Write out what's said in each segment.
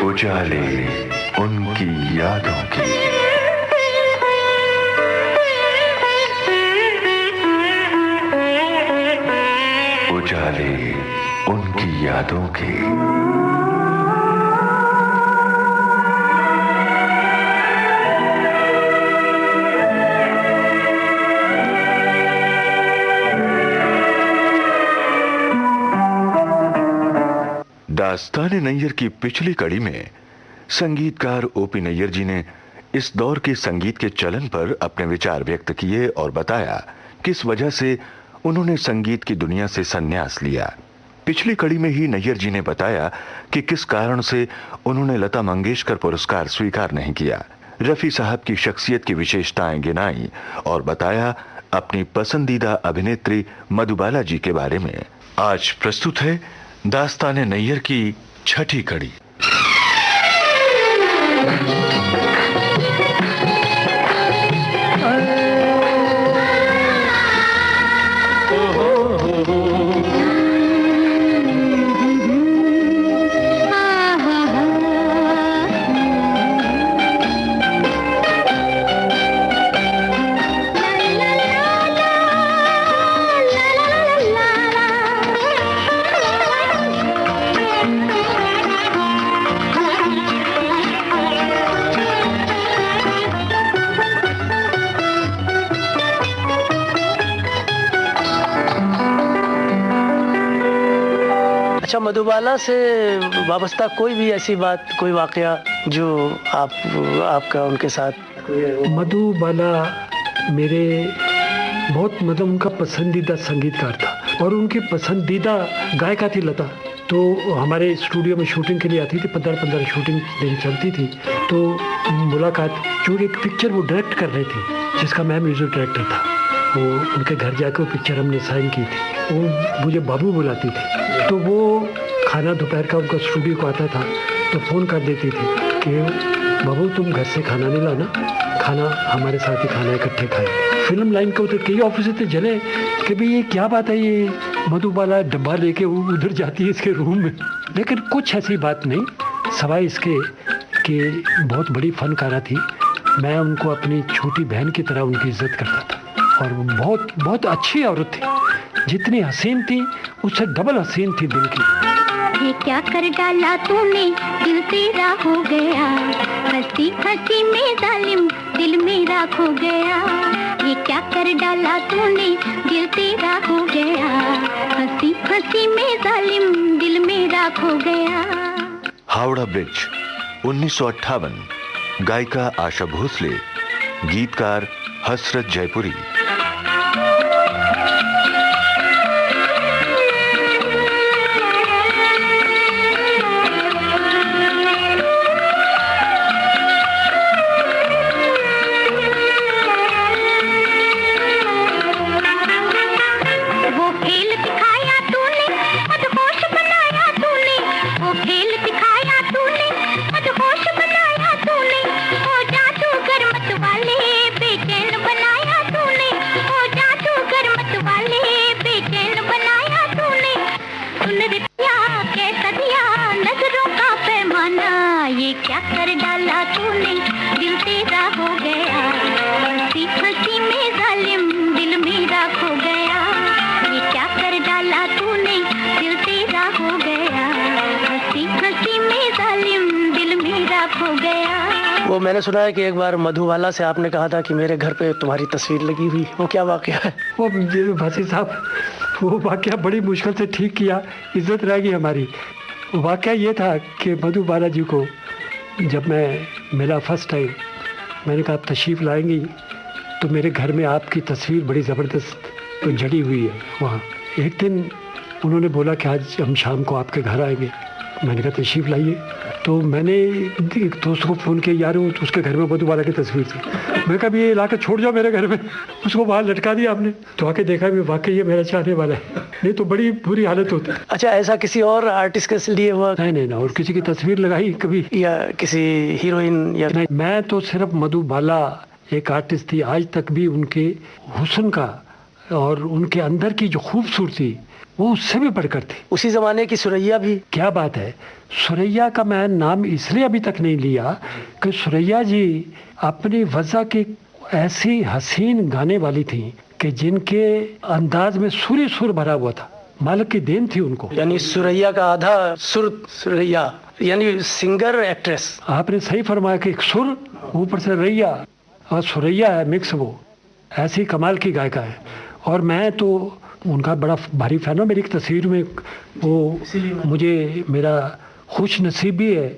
उजाले उनकी यादों की। उजाले उनकी यादों की। दास्तान नैयर की पिछली कड़ी में संगीतकार ओपी नैयर जी ने इस दौर के संगीत के चलन पर अपने विचार व्यक्त किए और बताया किस वजह से उन्होंने संगीत की दुनिया से संन्यास लिया। पिछली कड़ी में ही नैयर जी ने बताया कि किस कारण से उन्होंने लता मंगेशकर पुरस्कार स्वीकार नहीं किया, रफी साहब की शख्सियत की विशेषताएं गिनाई और बताया अपनी पसंदीदा अभिनेत्री मधुबाला जी के बारे में। आज प्रस्तुत है दास्तान नैयर की छठी कड़ी। अच्छा, मधुबाला से वाबस्ता कोई भी ऐसी बात, कोई वाकया जो आपका उनके साथ? मधुबाला मेरे बहुत मतलब उनका पसंदीदा संगीतकार था और उनकी पसंदीदा गायिका थी लता। तो हमारे स्टूडियो में शूटिंग के लिए आती थी, 15-15 शूटिंग दिन चलती थी। तो मुलाकात, जो एक पिक्चर वो डायरेक्ट कर रही थी जिसका मैं म्यूजिक डायरेक्टर था, वो उनके घर जाकर वो पिक्चर हमने साइन की थी। वो मुझे बाबू बुलाती थी। तो वो खाना दोपहर का उनका स्टूडियो को आता था तो फ़ोन कर देती थी कि बाबू तुम घर से खाना नहीं लाना, खाना हमारे साथ ही खाना इकट्ठे खाए। फिल्म लाइन के उधर कई ऑफिस थे जले कि भाई ये क्या बात है, ये मधुबाला डब्बा लेके उधर जाती है इसके रूम में। लेकिन कुछ ऐसी बात नहीं, सवाए इसके कि बहुत बड़ी फनकारा थी। मैं उनको अपनी छोटी बहन की तरह उनकी इज्जत करता था और वो बहुत बहुत अच्छी औरत थी। जितनी हसीन थी उससे डबल हसीन थी दिल की। ये क्या कर डाला तूने, दिल तेरा हो गया, हंसी हंसी में जालिम दिल मेरा खो गया। ये क्या कर डाला तूने, दिल तेरा हो गया, हंसी हंसी में जालिम दिल मेरा खो गया। हावड़ा ब्रिज 1958। गायिका आशा भोसले, गीतकार हसरत जयपुरी। ये क्या कर डाला तूने, दिल तेरा हो गया, हंसी हंसी में जालिम दिल मेरा खो गया। ये क्या कर डाला तूने, दिल तेरा हो गया, हंसी हंसी में जालिम दिल मेरा खो गया। वो मैंने सुना है कि एक बार मधुबाला से आपने कहा था कि मेरे घर पे तुम्हारी तस्वीर लगी हुई, वो क्या वाकया है? वो भासी साहब, वो वाकया बड़ी मुश्किल से ठीक किया, इज्जत रह गई हमारी। वाकया ये था कि मधुबाला जी को जब मैं मिला फर्स्ट टाइम, मैंने कहा आप तशरीफ़ लाएंगी तो मेरे घर में आपकी तस्वीर बड़ी ज़बरदस्त तो जड़ी हुई है वहाँ। एक दिन उन्होंने बोला कि आज हम शाम को आपके घर आएंगे। मैंने कहा तशरीफ़ लाइए। तो मैंने एक दोस्त को फ़ोन किया, यार उसके घर में मधुबाला की तस्वीर थी। मैं कहा ये ला के छोड़ जाओ मेरे घर में। उसको बाहर लटका दिया आपने, तो आके देखा भी वाकई ये मेरा चाहने वाला है, नहीं तो बड़ी बुरी हालत होती। अच्छा, ऐसा किसी और आर्टिस्ट के लिए हुआ? नहीं, और किसी की तस्वीर लगाई कभी, या किसी हीरोइन या? नहीं, मैं तो सिर्फ मधुबाला एक आर्टिस्ट थी। आज तक भी उनके हुस्न का और उनके अंदर की जो खूबसूरती वो उससे भी बढ़कर थी। उसी जमाने की सुरैया भी। क्या बात है। सुरैया का मैं नाम इसलिए अभी तक नहीं लिया कि सुरैया जी अपनी वजह की ऐसी हसीन गाने वाली थी कि जिनके अंदाज में सुर भरा हुआ था। मालिक की देन थी उनको। यानी सुरैया का आधा सुर सुरैया, यानी सिंगर एक्ट्रेस। आपने सही फरमाया कि एक सुर ऊपर से रैया और सुरैया है मिक्स, वो ऐसी कमाल की गायिका है। और मैं तो उनका बड़ा भारी फैन हूँ। मेरी एक तस्वीर में वो, मुझे मेरा खुश नसीबी है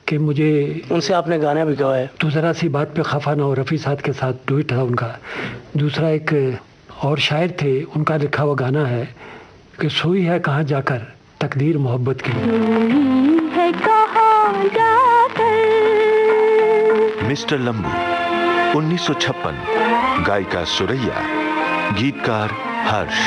कि मुझे उनसे आपने गाना भी गवाया। तो ज़रा सी बात पे खफा ना हो, रफ़ी साहब के साथ डुएट था उनका। दूसरा एक और शायर थे, उनका लिखा हुआ गाना है कि सोई है कहाँ जाकर तकदीर मोहब्बत की। है कहाँ जाकर। मिस्टर लंबू 1956, गायिका सुरैया, गीतकार हर्ष।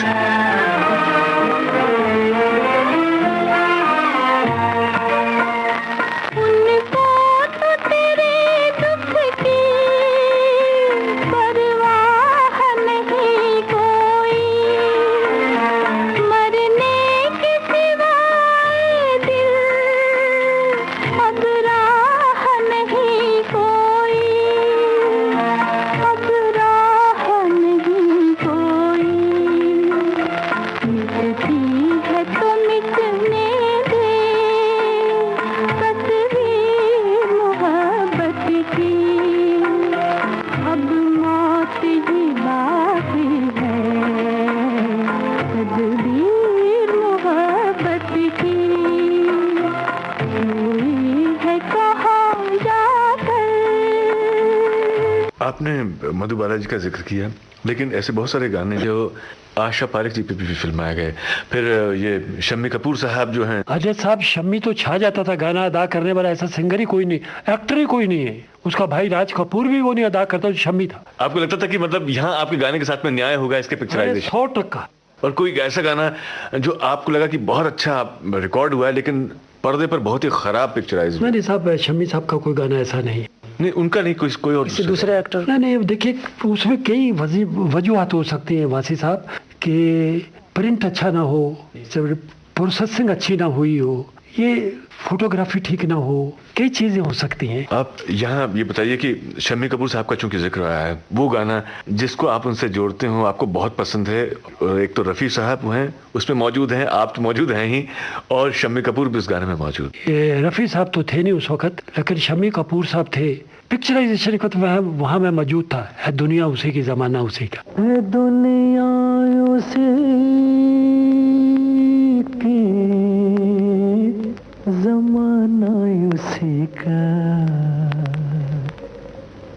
आपने मधुबाला जी का जिक्र किया, लेकिन ऐसे बहुत सारे गाने जो आशा पारेख जी पे भी फिल्माए गए। फिर ये शम्मी कपूर साहब जो हैं। अजय साहब, शम्मी तो छा जाता था, गाना अदा करने वाला ऐसा सिंगर ही कोई नहीं, एक्टर ही कोई नहीं है। उसका भाई राज कपूर भी वो नहीं अदा करता जो शम्मी था। आपको लगता था कि मतलब यहाँ आपके गाने के साथ में न्याय होगा इसके पिक्चराइजेशन? 100%। और कोई ऐसा गाना जो आपको लगा कि बहुत अच्छा रिकॉर्ड हुआ है लेकिन पर्दे पर बहुत ही खराब पिक्चराइज? नहीं साहब, शम्मी साहब का कोई गाना ऐसा नहीं। नहीं, उनका नहीं, कोई और दूसरे एक्टर। नहीं, देखिए उसमें कई वजूहत हो सकती हैं वासी साहब, कि प्रिंट अच्छा ना हो, प्रोसेसिंग अच्छी ना हुई हो, ये फोटोग्राफी ठीक ना हो, कई चीजें हो सकती हैं। आप यहाँ ये बताइए कि शम्मी कपूर साहब का चूंकि जिक्र आया है, वो गाना जिसको आप उनसे जोड़ते हो, आपको बहुत पसंद है। एक तो रफ़ी साहब हैं उसमें मौजूद हैं, आप तो मौजूद हैं ही, और शम्मी कपूर भी उस गाने में मौजूद। रफ़ी साहब तो थे नहीं उस वक्त, लेकिन शम्मी कपूर साहब थे। पिक्चराइजेशन के वहाँ मैं मौजूद था। है दुनिया उसी की, जमाना उसी का। है दुनिया उसी की, जमाना उसी का,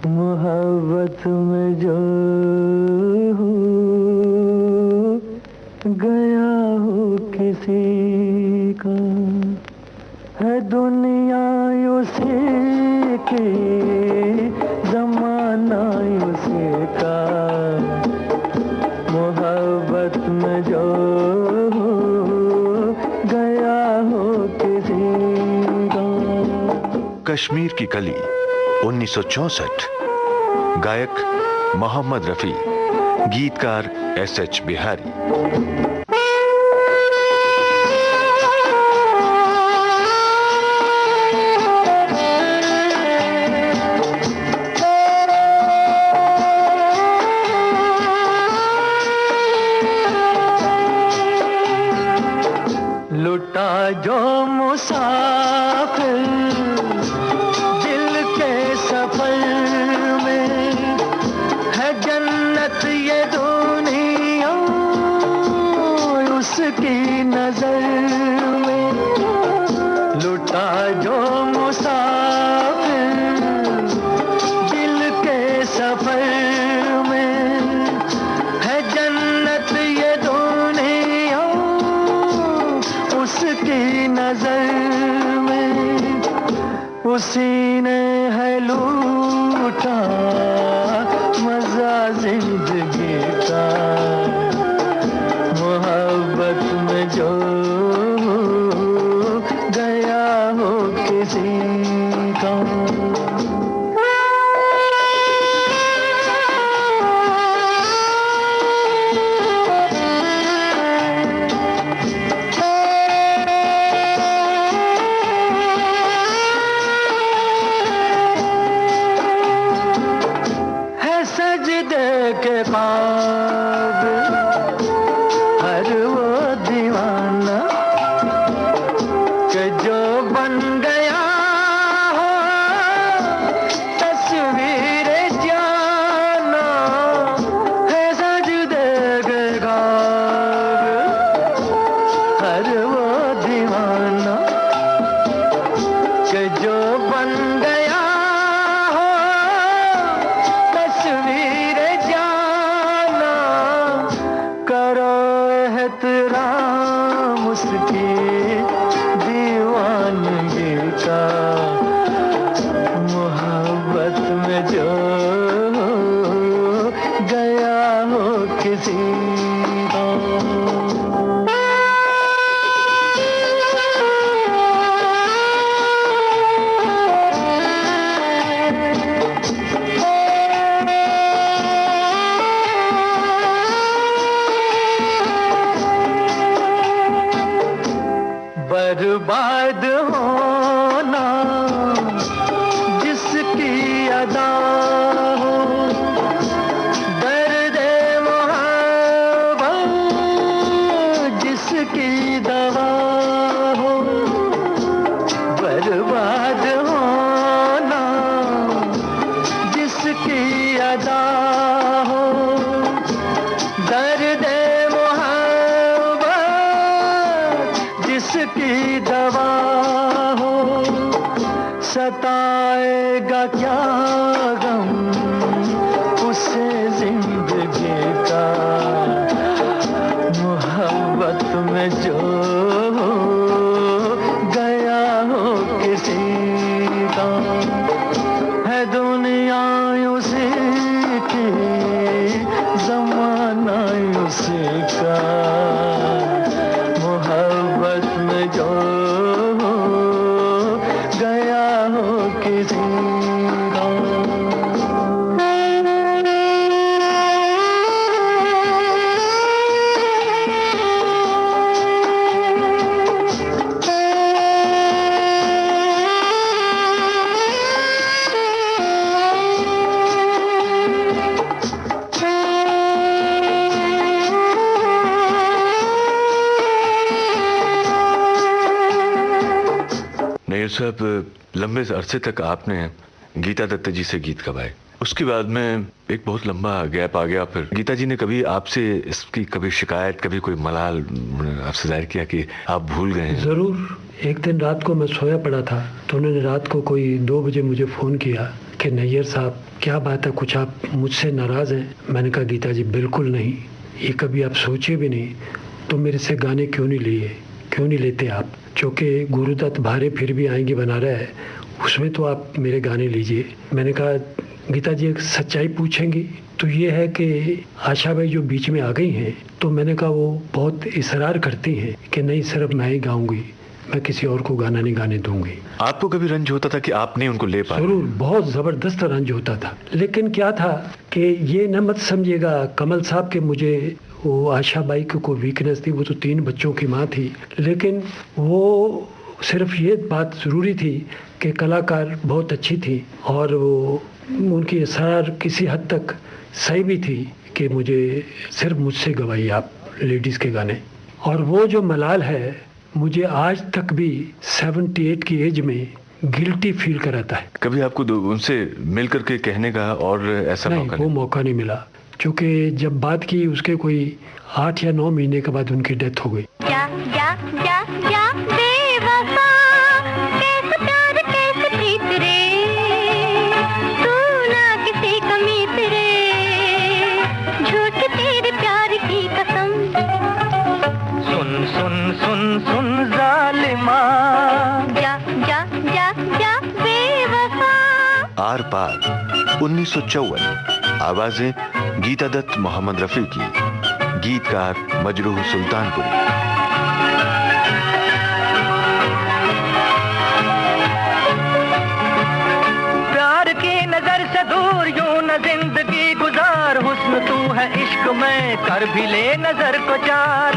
मोहब्बत में जो हो गया हो किसी का, है दुनिया उसी की, जमाना उसी का, मोहब्बत में जो हो गया हो किसी का। कश्मीर की कली 1964, गायक मोहम्मद रफी, गीतकार SH बिहारी। लुटा जो मुसाफिर दिल के सफर में, है जन्नत ये दुनिया उसकी नजर में। लुटा जो मुसाफिर दिल के सफर में, है जन्नत ये दुनिया उसकी नजर में। उसी ने है लूटा मजा जिंदगी का, मोहब्बत में जो गया हो किसी का। जो बन गया हो तस्वीर जाना, करो एहतराम उसकी दीवानगी का, मोहब्बत में जो गया हो किसी का। बर्बाद होना जिसकी अदा हो, दर्द मोहब्बत जिसकी दवा हो। बर्बाद होना जिसकी अदा हो, दर्द जिसकी दवा हो। सताएगा क्या गम उसे जिंदगी का, मोहब्बत में जो गया हो किसी का। है दुनिया उसी की, जमाना उसी का, मोहब्बत में जो गया हो किसी का। नैयर साहब, लंबे अरसे तक आपने गीता दत्त जी से गीत गवाए, उसके बाद में एक बहुत लंबा गैप आ गया। फिर गीता जी ने कभी आपसे इसकी कभी शिकायत, कभी कोई मलाल आपसे जाहिर किया कि आप भूल गए हैं? ज़रूर। एक दिन रात को मैं सोया पड़ा था तो उन्होंने रात को कोई 2 बजे मुझे फ़ोन किया कि नैयर साहब क्या बात है, कुछ आप मुझसे नाराज़ हैं? मैंने कहा गीता जी बिल्कुल नहीं, ये कभी आप सोचे भी नहीं, तो मेरे से गाने क्यों नहीं लेते आप? क्योंकि गुरुदत्त भारे फिर भी आएंगे बना रहा है, उसमें तो आप मेरे गाने लीजिए। मैंने कहा गीता जी एक सच्चाई पूछेंगी तो ये है कि आशा भाई जो बीच में आ गई हैं, तो मैंने कहा वो बहुत इसरार करती हैं कि नहीं सिर्फ मैं ही गाऊंगी, मैं किसी और को गाना नहीं गाने दूंगी। आपको कभी रंज होता था कि आप नहीं उनको ले पाए? जरूर, बहुत ज़बरदस्त रंज होता था। लेकिन क्या था कि ये न मत समझिएगा कमल साहब के मुझे वो आशा बाई की कोई वीकनेस थी, वो तो 3 बच्चों की माँ थी, लेकिन वो सिर्फ ये बात ज़रूरी थी कि कलाकार बहुत अच्छी थी और वो उनकी असरार किसी हद तक सही भी थी कि मुझे सिर्फ मुझसे गवाइए आप लेडीज़ के गाने। और वो जो मलाल है मुझे आज तक भी 78 की एज में गिल्टी फील कराता है। कभी आपको उनसे मिल करके कहने का और ऐसा नहीं, मौका वो मौका नहीं मिला, क्योंकि जब बात की उसके कोई 8 या 9 महीने के बाद उनकी डेथ हो गई। जा जा जा जा बेवफा, कैसे प्यार कैसे प्रीत रे, तू ना किसी कमीत रे, झूठ तेरे प्यार की कसम। सुन सुन सुन सुन जालिमा, जा जा जा जा बेवफा। आर पार 1954। आवाजें गीता दत्त, मोहम्मद रफी की, गीतकार मजरूह सुल्तानपुरी। प्यार की नजर से दूर यूं न जिंदगी गुजार, हुस्न तू है इश्क में कर भी ले नजर को चार।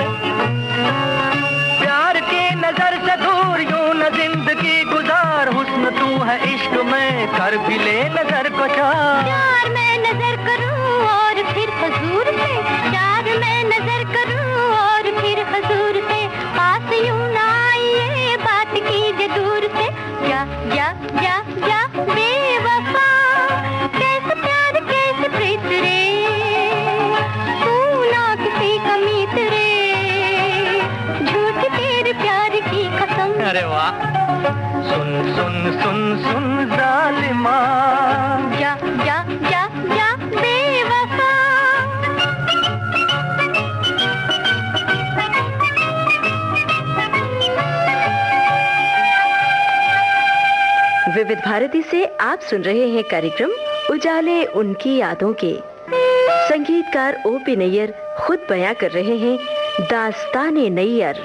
प्यार की नजर से दूर यूं न जिंदगी गुजार, हुस्न तू है इश्क में कर भी ले नजर को चार। प्यार में नजर करूं और फिर हुजूर से, प्यार में नजर करूं और फिर हुजूर से, पास यूं ना आइए बात कीजिए दूर से। जा जा जा जा बेवफा, कैसे प्यार कैसे प्रीत रे, तू ना किसी कमीत रे, झूठ तेरे प्यार की कसम। अरे वाह, सुन सुन सुन सुन जालिमा, जा जा जा जा बेवफा। विविध भारती से आप सुन रहे हैं कार्यक्रम उजाले उनकी यादों के। संगीतकार ओपी नैयर खुद बयां कर रहे हैं दास्ताने नैयर।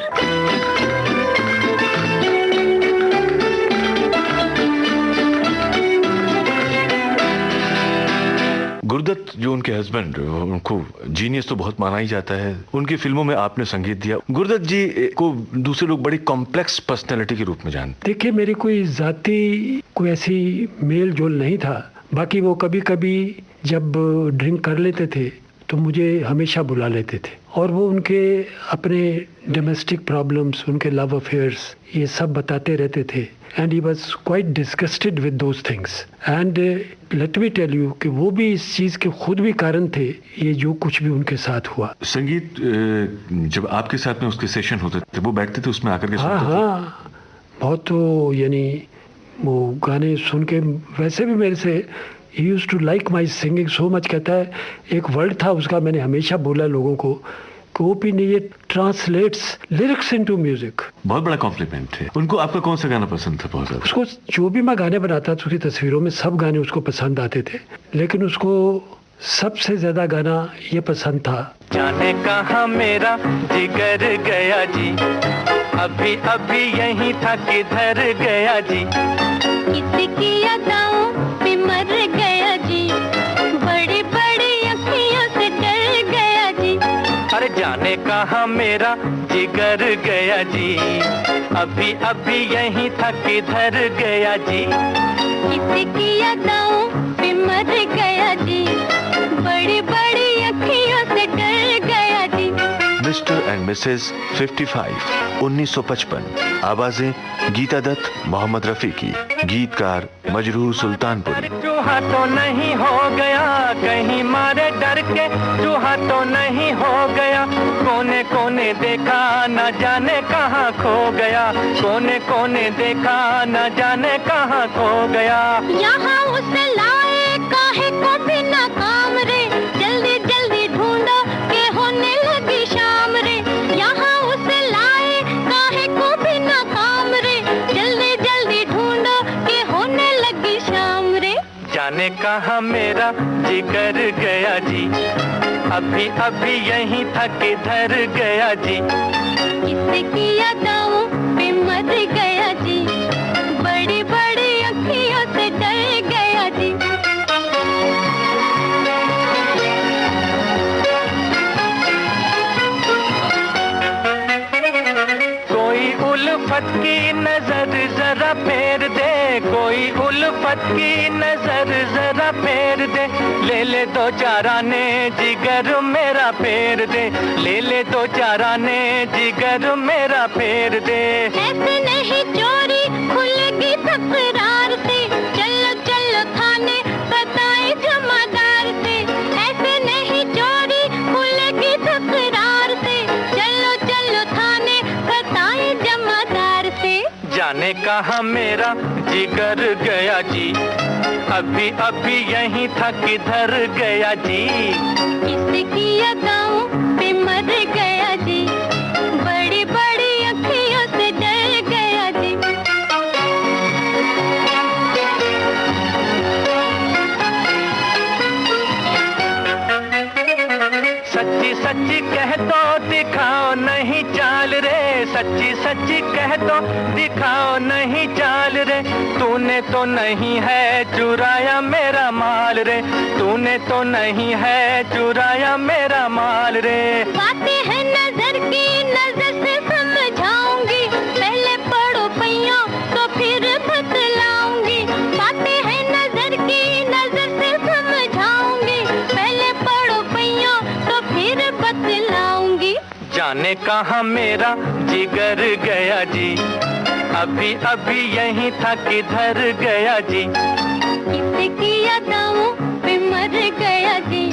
गुरुदत्त जो उनके हस्बैंड, उनको जीनियस तो बहुत माना ही जाता है। उनकी फिल्मों में आपने संगीत दिया। गुरुदत्त जी को दूसरे लोग बड़ी कॉम्प्लेक्स पर्सनैलिटी के रूप में जानते। देखिए, मेरी कोई जाति कोई ऐसी मेल जोल नहीं था। बाकी वो कभी कभी जब ड्रिंक कर लेते थे तो मुझे हमेशा बुला लेते थे, और वो उनके अपने डोमेस्टिक प्रॉब्लम्स, उनके लव अफेयर्स, ये सब बताते रहते थे। And he was quite disgusted with those things. And let me tell you कि वो भी इस चीज़ के खुद भी कारण थे, ये जो कुछ भी उनके साथ हुआ। संगीत जब आपके साथ में उसके सेशन होते थे, वो बैठते थे उसमें आकर के हाँ सुनते थे? हाँ, बहुत। तो यानी वो गाने सुन के वैसे भी मेरे से he used to like my singing so much। कहता है, एक वर्ड था उसका, मैंने हमेशा बोला लोगों को कि OP Nayyar translates lyrics into music. बहुत बड़ा कॉम्प्लीमेंट है। उनको आपका कौन सा गाना पसंद था बहुत ज्यादा? उसको जो भी मैं गाने बनाता था उसकी तस्वीरों में सब गाने उसको पसंद आते थे, लेकिन उसको सबसे ज्यादा गाना ये पसंद था, जाने कहाँ मेरा जिगर गया जी, अभी अभी यहीं था किधर गया जी, किसकी अदाओं पे मर गया जी, बड़ी बड़ी अखियों से डर गया जी। अरे जाने कहाँ मेरा जिगर गया जी, अभी अभी यहीं था किधर गया जी, किसकी अदाओं पे मर गया जी, बड़ी बड़ी अखियों से डर गया जी। Mister and Mrs 55 1955। आवाजें गीता दत्त, मोहम्मद रफी की। गीतकार मजरूह सुल्तानपुरी। चूहा तो नहीं हो गया कहीं मारे डर के, चूहा तो नहीं हो गया, कोने कोने देखा न जाने कहाँ खो गया, कोने कोने देखा न जाने कहाँ खो गया। यहाँ उसे लाए काहे को बिना काम रे, जल्दी जल्दी ढूंढो के होने लगी शाम रे। यहाँ उसे लाए काहे को बिना काम रे, जल्दी जल्दी ढूंढो के होने लगी शाम रे। जाने कहाँ मेरा जिगर गया जी, अभी अभी यहीं था किधर गया जी, किसकी अदाओं पे मर गया जी, बड़ी बड़ी अखियों से डर गया जी। कोई उल्फत की नजर जरा फेर दे, कोई उल्फत की नजर जरा फेर दे, ले ले दो चार आने जिगर मेरा फेर दे, ले ले दो चार आने जिगर मेरा फेर दे। ऐसे नहीं चोरी खुलेगी तकरार से, चलो चलो थाने बताए जमादार से। ऐसे नहीं चोरी खुलेगी तकरार से, चलो चलो थाने बताए जमादार से। जाने कहाँ मेरा जिगर गया जी, अभी अभी यहीं था किधर गया जी, किसकी अदाओं पे मर गया जी, बड़ी बड़ी अखियों से डर गया जी। सच्ची सच्ची कह दो दिखाओ नहीं चाल रे, सच्ची सच्ची कह दो दिखाओ नहीं चाल रे, तूने तो नहीं है चुराया मेरा माल रे, तूने तो नहीं है चुराया मेरा माल रे। बातें हैं नजर की, नजर से समझाऊंगी, पहले पढ़ो पैयों तो फिर बतलाऊंगी। बातें हैं नजर की, नजर से समझाऊंगी, पहले पढ़ो पैयों तो फिर बतलाऊंगी। जाने कहाँ मेरा जिगर गया जी, अभी अभी यहीं था किधर गया जी, किसकी अदाओं पे मर गया जी,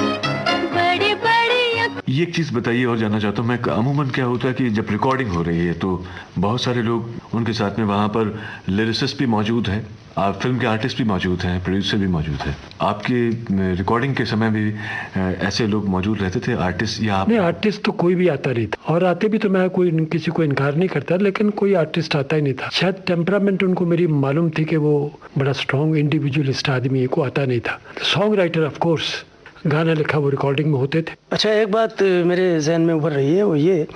बड़ी बड़ी ये एक चीज़ बताइए और जानना चाहता हूँ मैं, अमूमन क्या होता है कि जब रिकॉर्डिंग हो रही है तो बहुत सारे लोग उनके साथ में वहाँ पर लिरिसिस्ट भी मौजूद हैं, आप फिल्म के आर्टिस्ट भी मौजूद हैं, प्रोड्यूसर भी मौजूद हैं। आपके रिकॉर्डिंग के समय भी ऐसे लोग मौजूद रहते थे, आर्टिस्ट या आप? नहीं, आर्टिस्ट तो कोई भी आता नहीं था, और आते भी तो मैं कोई किसी को इनकार नहीं करता, लेकिन कोई आर्टिस्ट आता ही नहीं था। शायद टेम्परामेंट उनको मेरी मालूम थी कि वो बड़ा स्ट्रॉन्ग इंडिविजुअलिस्ट आदमी है, को आता नहीं था। सॉन्ग राइटर ऑफ कोर्स, गाना लिखा वो रिकॉर्डिंग में होते थे। अच्छा, एक बात मेरे जहन में उभर रही है, वो ये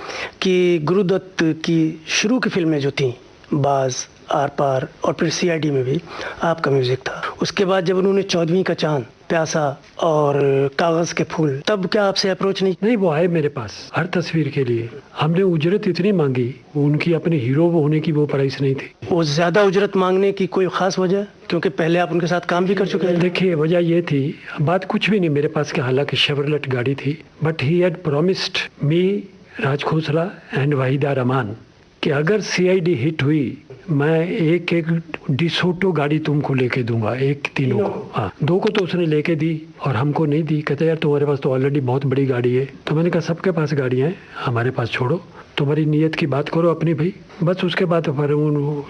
कि गुरुदत्त की शुरू की फिल्में जो थी, बाज, आर पार और फिर सीआईडी में भी आपका म्यूजिक था। उसके बाद जब उन्होंने 14वीं का चांद, प्यासा और कागज के फूल, तब क्या आपसे अप्रोच नहीं? वो आए मेरे पास हर तस्वीर के लिए। हमने उजरत इतनी मांगी, उनकी अपने हीरो होने की वो प्राइस नहीं थी। वो ज्यादा उजरत मांगने की कोई खास वजह? क्योंकि पहले आप उनके साथ काम भी कर चुके हैं। देखिए, वजह ये थी, बात कुछ भी नहीं मेरे पास के, हालांकि शेवरलेट गाड़ी थी, but he had promised me, Raj Khosla and Waheeda Rahman, कि अगर सीआईडी हिट हुई मैं एक डिसोटो गाड़ी तुमको लेके दूंगा, एक तीनों को। हाँ, 2 को तो उसने लेके दी और हमको नहीं दी। कहते यार तुम्हारे पास तो ऑलरेडी बहुत बड़ी गाड़ी है। तो मैंने कहा सबके पास गाड़ियाँ हैं, हमारे पास छोड़ो, तुम्हारी नीयत की बात करो अपनी भाई। बस उसके बाद फिर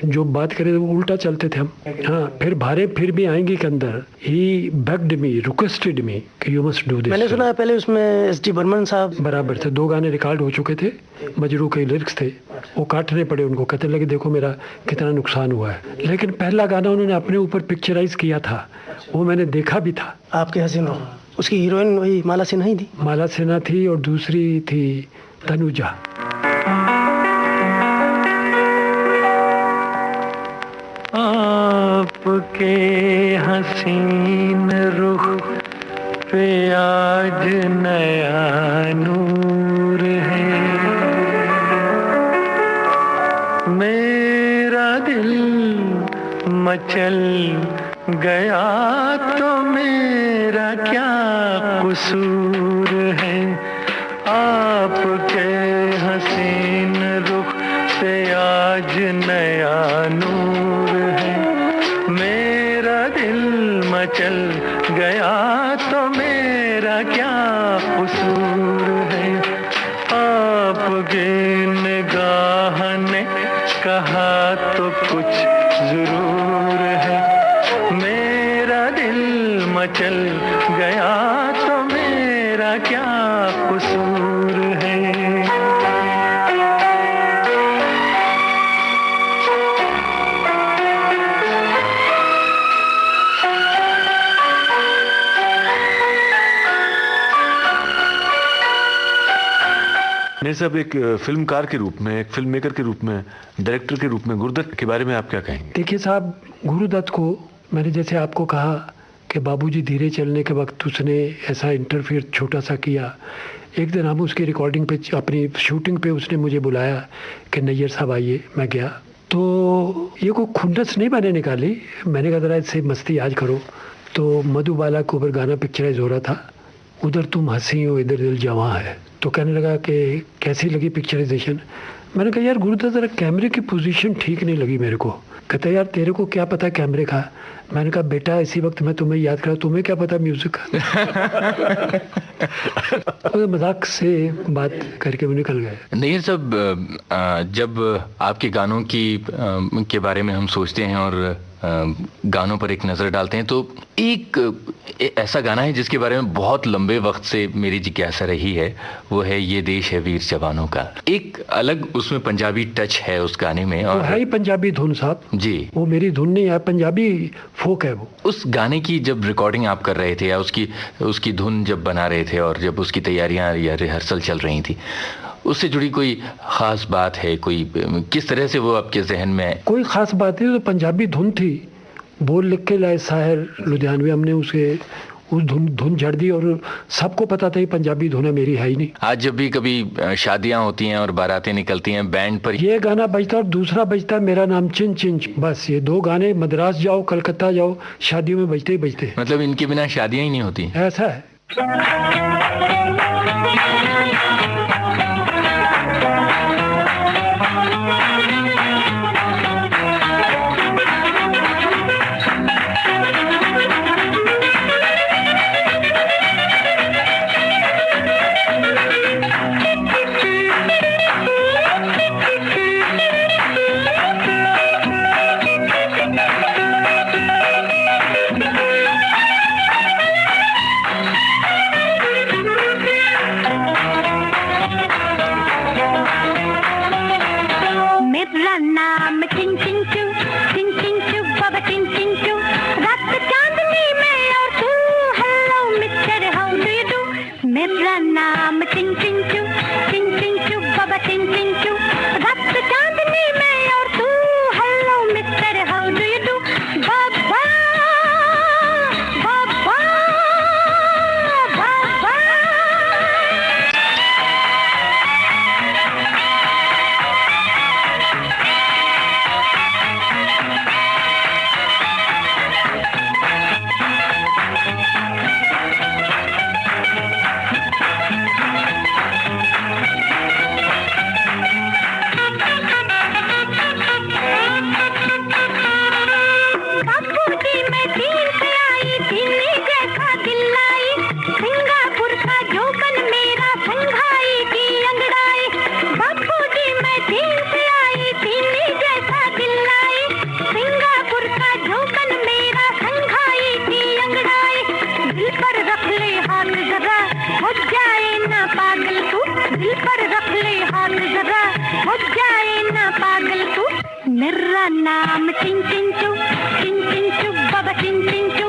जो बात करे वो उल्टा चलते थे हम। हाँ, फिर भारे फिर भी आएंगे के अंदर ही बेग्ड मी, रिक्वेस्टेड मी कि यू मस्ट डू दिस। मैंने सुना है पहले उसमें एसडी बर्मन साहब बराबर थे। 2 गाने रिकॉर्ड हो चुके थे, मजरू के लिरिक्स थे, वो काटने पड़े उनको। कहते लगे देखो मेरा कितना नुकसान हुआ है। लेकिन पहला गाना उन्होंने अपने ऊपर पिक्चराइज किया था, वो मैंने देखा भी था। आपके हसीनो, उसकी हीरोइन वही माला सिन्हा ही थी? माला सिन्हा थी और दूसरी थी तनुजा। आपके हसीन रुख पे आज नया नूर है, मेरा दिल मचल गया तो मेरा क्या कसूर है। आपके हसीन रुख पे आज नया नूर है, मेरा दिल मचल गया तो मेरा क्या कसूर है। आपकी निगाह ने कहा तो कुछ जरूर है, मेरा दिल मचल गया तो मेरा क्या कसूर है। मेरे साहब, एक फिल्मकार के रूप में, एक फिल्म मेकर के रूप में, डायरेक्टर के रूप में गुरुदत्त के बारे में आप क्या कहेंगे? देखिए साहब, गुरुदत्त को मैंने जैसे आपको कहा कि बाबूजी धीरे चलने के वक्त उसने ऐसा इंटरफेयर छोटा सा किया। एक दिन हम उसकी रिकॉर्डिंग पे, अपनी शूटिंग पे उसने मुझे बुलाया कि नैयर साहब आइए। मैं गया तो ये कोई खुन्नस नहीं मैंने निकाली, मैंने कहा जरा इससे मस्ती आज करो। तो मधुबाला के ऊपर गाना पिक्चराइज हो रहा था, उधर तुम हंसी हो इधर दिल जवां है। तो कहने लगा कि कैसी लगी पिक्चराइजेशन? मैंने कहा यार गुरुदत्त, जरा कैमरे की पोजीशन ठीक नहीं लगी मेरे को। कहता यार तेरे को क्या पता कैमरे का? मैंने कहा बेटा इसी वक्त मैं तुम्हें याद करा, तुम्हें क्या पता म्यूजिक का? तो मजाक से बात करके वो निकल गए। नैयर साहब, जब आपके गानों के बारे में हम सोचते हैं और गानों पर एक नज़र डालते हैं तो एक ऐसा गाना है जिसके बारे में बहुत लंबे वक्त से मेरी जिज्ञासा रही है, वो है ये देश है वीर जवानों का। एक अलग उसमें पंजाबी टच है उस गाने में, और है ही पंजाबी धुन साहब जी, वो मेरी धुन नहीं है, पंजाबी फोक है वो। उस गाने की जब रिकॉर्डिंग आप कर रहे थे या उसकी धुन जब बना रहे थे और जब उसकी तैयारियां या रिहर्सल चल रही थी, उससे जुड़ी कोई खास बात है? कोई किस तरह से वो आपके जहन में है? कोई खास बात नहीं, तो पंजाबी धुन थी, बोल लिख के लाए साहिर लुधियानवी, हमने उसे उस धुन झड़ दी और सबको पता था ये पंजाबी धुन है, मेरी है ही नहीं। आज जब भी कभी शादियां होती हैं और बारातें निकलती हैं, बैंड पर ये गाना बजता और दूसरा बजता मेरा नाम चिंच चिंच, बस ये 2 गाने मद्रास जाओ कलकत्ता जाओ शादियों में बजते ही बजते। मतलब इनके बिना शादियां ही नहीं होती, ऐसा है। मेरा नाम चिन चिन चू, बाबा चिन चिन चू,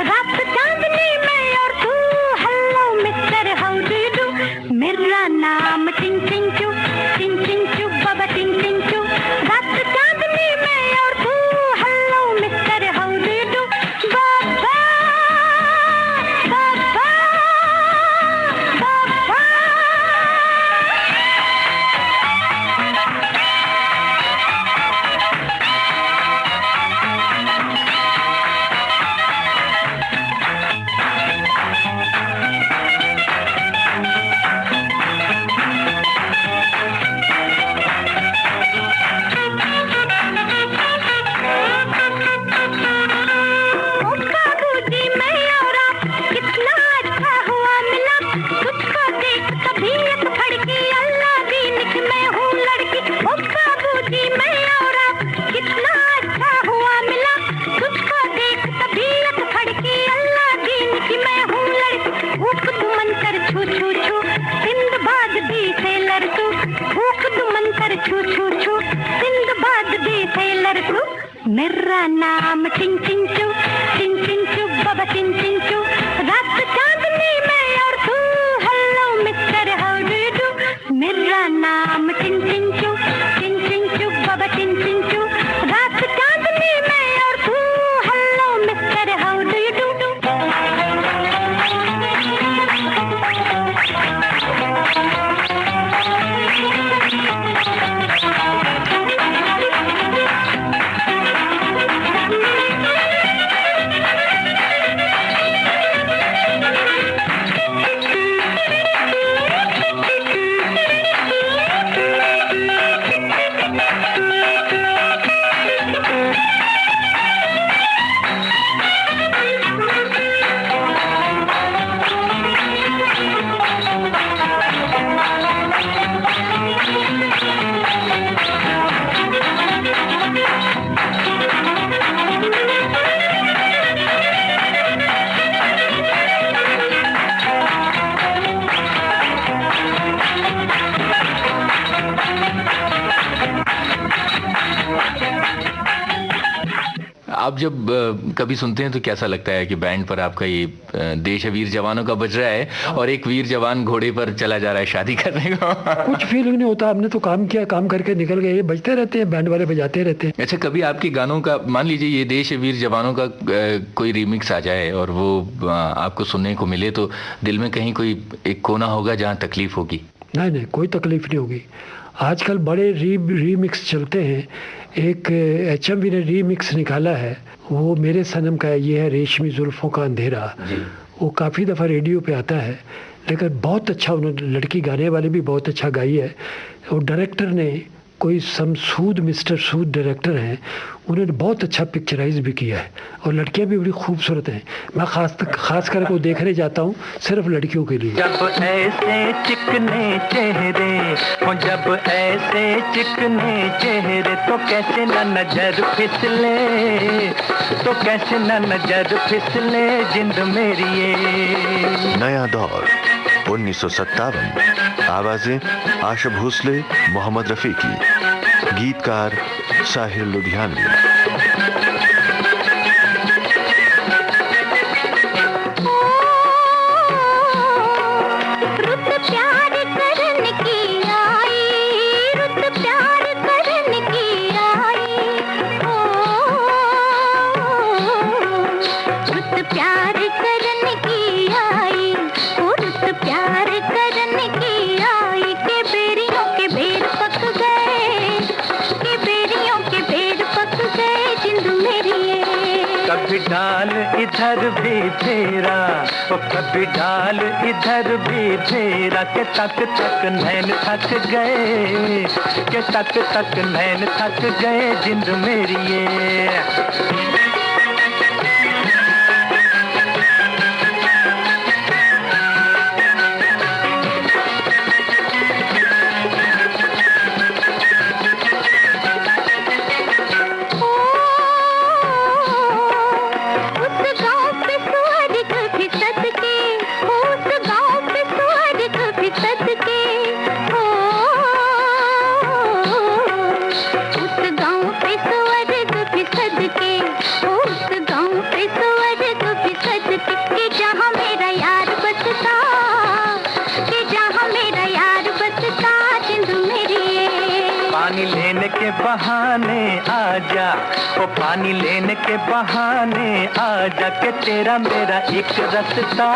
रात चांदनी में और तू, hello mister how do you do, मेरा नाम चिन चिन चू, बाबा चिन चिन चू, रात चांदनी में और तू, hello mister how do you do, बाबा बाबा बाबा। मेरा नाम चिन चिन चू, बाबा चिन चिन चू, रात चांदनी में और तू, hello mister how do you do, मेरा नाम चिन चिन चू, बाबा चिन चिन चू, रात चांदनी में और तू, hello mister how do you do. आप जब कभी सुनते हैं तो कैसा लगता है कि बैंड पर आपका ये देश वीर जवानों का बज रहा है और एक वीर जवान घोड़े पर चला जा रहा है शादी करने को? कुछ फीलिंग नहीं होता, हमने तो काम किया, काम करके निकल गए, ये बजते रहते हैं, बैंड वाले बजाते रहते हैं। अच्छा, कभी आपके गानों का, मान लीजिए ये देश वीर जवानों का कोई रीमिक्स आ जाए और वो आपको सुनने को मिले तो दिल में कहीं कोई एक कोना होगा जहाँ तकलीफ होगी? नहीं, कोई तकलीफ नहीं होगी। आजकल बड़े रीमिक्स चलते हैं। एक HMV ने रीमिक्स निकाला है, वो मेरे सनम का है, ये है रेशमी जुल्फों का अंधेरा। वो काफ़ी दफ़ा रेडियो पे आता है, लेकिन बहुत अच्छा, उन्होंने लड़की गाने वाले भी बहुत अच्छा गाई है। और डायरेक्टर ने कोई समसूद, मिस्टर सूद डायरेक्टर हैं, उन्होंने बहुत अच्छा पिक्चराइज भी किया है और लड़कियां भी बड़ी खूबसूरत हैं। मैं खास करके वो देखने जाता हूँ सिर्फ लड़कियों के लिए। जब ऐसे चिकने चेहरे हो, जब ऐसे चिकने चेहरे, तो कैसे न नजर फिसले, तो कैसे न नजर फिसले जिंद मेरी ये। नया दौर 1957। आवाजें आशा भोसले, मोहम्मद रफीकी, गीतकार साहिर लुधियानवी। कभी डाल इधर भी फेरा, ओ कभी डाल इधर भी फेरा, के तक तक नैन थक गए, के तक तक नैन थक गए जिंद मेरी ये। उस गाँव पे के बहाने आजा, ओ पानी लेने के बहाने आजा, के तेरा मेरा एक रास्ता,